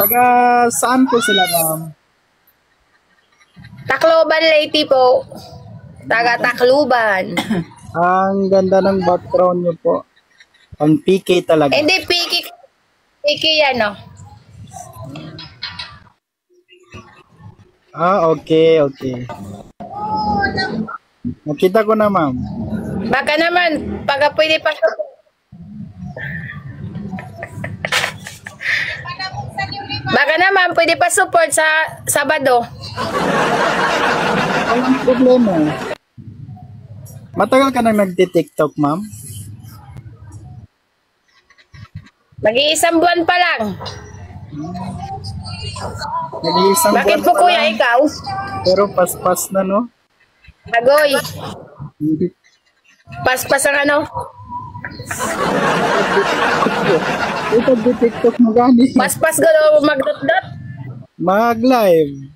Taga saan po sila, ma'am? Tacloban Leyte po. Taga Tacloban. Ang ganda ng background niyo po. Ang PK talaga. Hindi, piki yan, no? Okay. Nakita ko na, ma'am. Baka naman, pagka pwede pa Baka naman, pwede pa support sa Sabado. Walang problema. Matagal ka nang nagti-TikTok, ma'am? Mag-iisang buwan pa lang. Nag-iisang Bakit buwan po, pa kuya, lang, ikaw? pero paspas na, no? Agoy. Paspas ang ano? Ito, TikTok mo gani. Paspas ko mag-dot-dot. Mag-live.